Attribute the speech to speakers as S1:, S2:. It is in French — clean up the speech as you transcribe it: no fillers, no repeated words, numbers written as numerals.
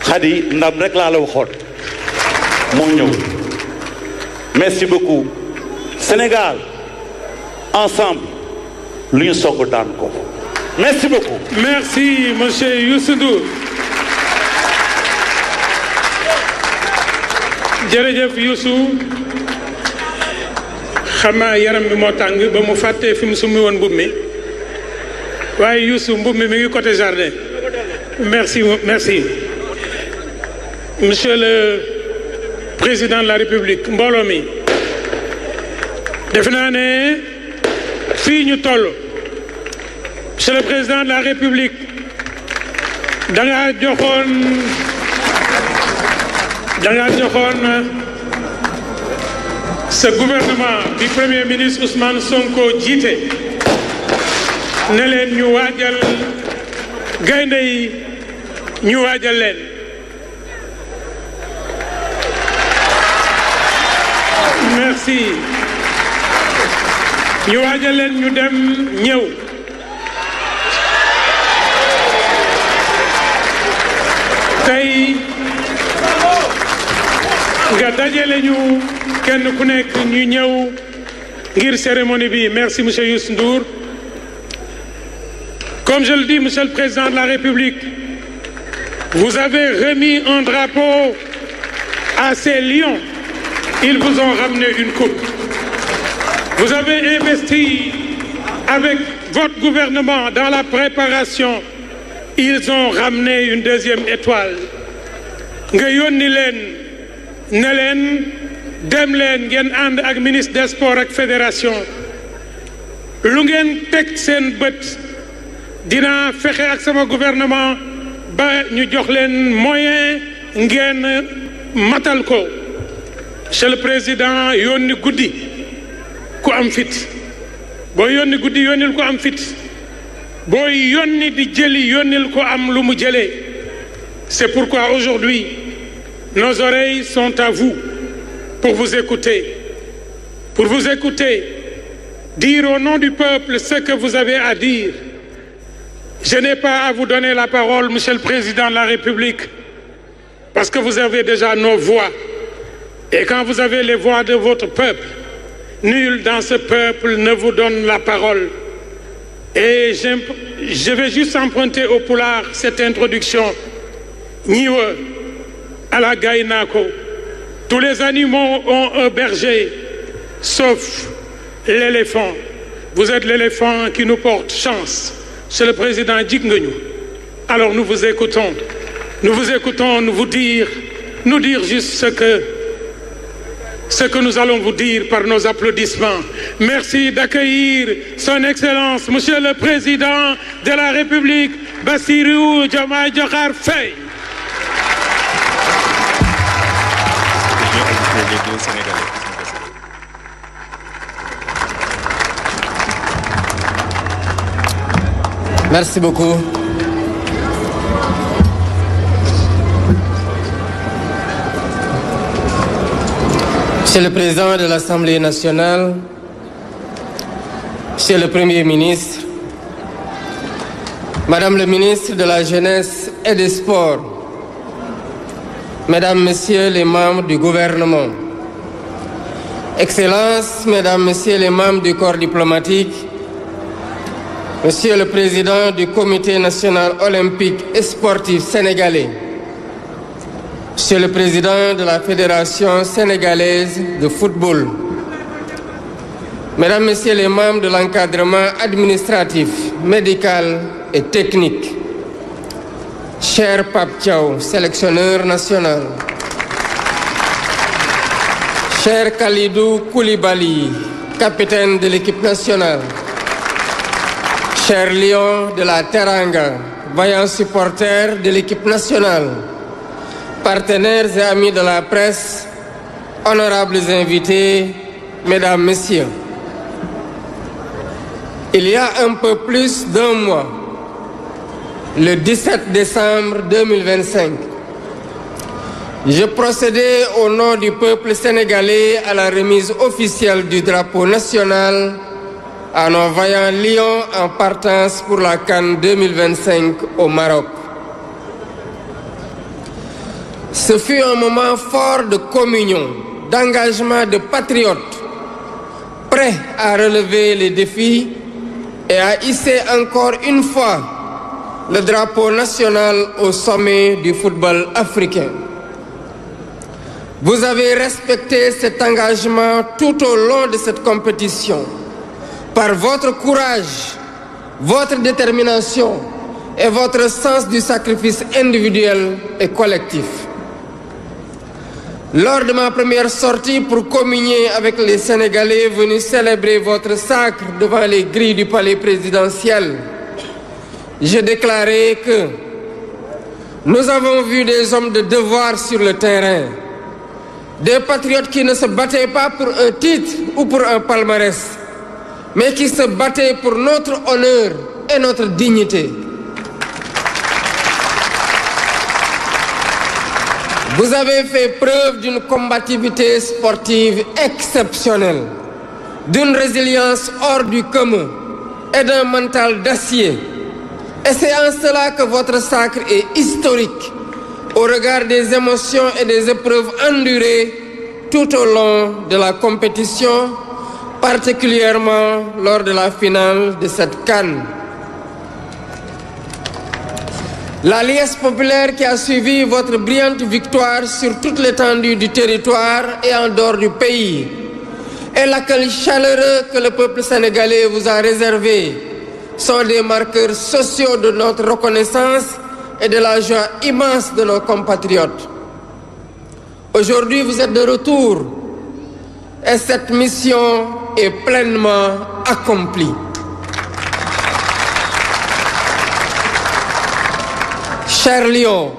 S1: Khady ndam rek laa la waxoon moo ñëw merci beaucoup Sénégal ensemble lu ñu soog daan ko merci beaucoup.
S2: Merci monsieur Youssou Ndour. jërëjëf Youssou xam naa yaram bi moo tàng ba mu fàttee fi mu summi woon mbubb mi waaye Youssou mbubb mi ngi côté jardin merci merci monsieur le président de la République mbooloo mi defe naa ne fii ñu toll monsieur le président de la République da nga joxoon ce gouvernement du premier ministre Ousmane Sonko jiite ne leen ñu waajal gaynde yi ñu waajal leen merci ñu waajal leen ñu dem ñëw tey nga dajale ñu kenn ku nekk ñu ñëw ngir cérémonie bi merci monsieur Youssou Ndour comme je le dis monsieur le président de la République vous avez remis un drapeau à ces lions ils vous ont ramené une coupe vous avez investi avec votre gouvernement dans la préparation ils ont ramené une deuxième étoile nga yónni leen ne leen dem leen ngeen ànd ak ministre des sports ak fédération lu ngeen teg seen bët dinaa fexe ak sama gouvernement ba ñu jox leen moyen ngeen matal ko monsieur le président yónni guddi ku am fit boo yónni guddi yónnil ko am fit boo yónni di jëli yónnil ko am lu mu jëlee c'est pourquoi aujourd'hui nos oreilles sont à vous pour vous écouter, dire au nom du peuple ce que vous avez à dire. Je n'ai pas à vous donner la parole, monsieur le président de la République, parce que vous avez déjà nos voix. Et quand vous avez les voix de votre peuple, nul dans ce peuple ne vous donne la parole. Et je vais juste emprunter au pulaar cette introduction. Ñiwa ala gaynako. Tous les animaux ont un berger, sauf l'éléphant. Vous êtes l'éléphant qui nous porte chance. C'est le président Djignenou. Alors nous vous écoutons, nous dire juste ce que nous allons vous dire par nos applaudissements. Merci d'accueillir son Excellence, Monsieur le Président de la République, Bassirou Diomaye Diakhar Faye.
S3: Merci beaucoup. Monsieur le Président de l'Assemblée nationale, Monsieur le Premier ministre, Madame le ministre de la Jeunesse et des Sports, Mesdames, Messieurs les membres du gouvernement, Excellences, Mesdames, Messieurs les membres du corps diplomatique, Monsieur le Président du Comité national olympique et sportif sénégalais, Monsieur le Président de la Fédération sénégalaise de football, Mesdames, Messieurs les membres de l'encadrement administratif, médical et technique, cher Pape Thiaw, sélectionneur national, cher Khalidou Koulibaly, capitaine de l'équipe nationale, cher Lion de la Teranga, vaillant supporter de l'équipe nationale, partenaires et amis de la presse, honorables invités, Mesdames, Messieurs. Il y a un peu plus d'un mois, le 17 décembre 2025, je procédais au nom du peuple sénégalais à la remise officielle du drapeau national à nos vaillants lions en partance pour la CAN 2025 au Maroc. Ce fut un moment fort de communion, d'engagement de patriotes, prêts à relever les défis et à hisser encore une fois le drapeau national au sommet du football africain. Vous avez respecté cet engagement tout au long de cette compétition par votre courage, votre détermination et votre sens du sacrifice individuel et collectif. Lors de ma première sortie pour communier avec les Sénégalais venus célébrer votre sacre devant les grilles du palais présidentiel, j'ai déclaré que nous avons vu des hommes de devoir sur le terrain, des patriotes qui ne se battaient pas pour un titre ou pour un palmarès, mais qui se battaient pour notre honneur et notre dignité. Vous avez fait preuve d'une combativité sportive exceptionnelle, d'une résilience hors du commun et d'un mental d'acier. Et c'est en cela que votre sacre est historique, au regard des émotions et des épreuves endurées tout au long de la compétition, particulièrement lors de la finale de cette CAN. La liesse populaire qui a suivi votre brillante victoire sur toute l'étendue du territoire et en dehors du pays, et l'accueil chaleureux que le peuple sénégalais vous a réservé sont des marqueurs sociaux de notre reconnaissance et de la joie immense de nos compatriotes. Aujourd'hui, vous êtes de retour et cette mission est pleinement accomplie. Chers Lions,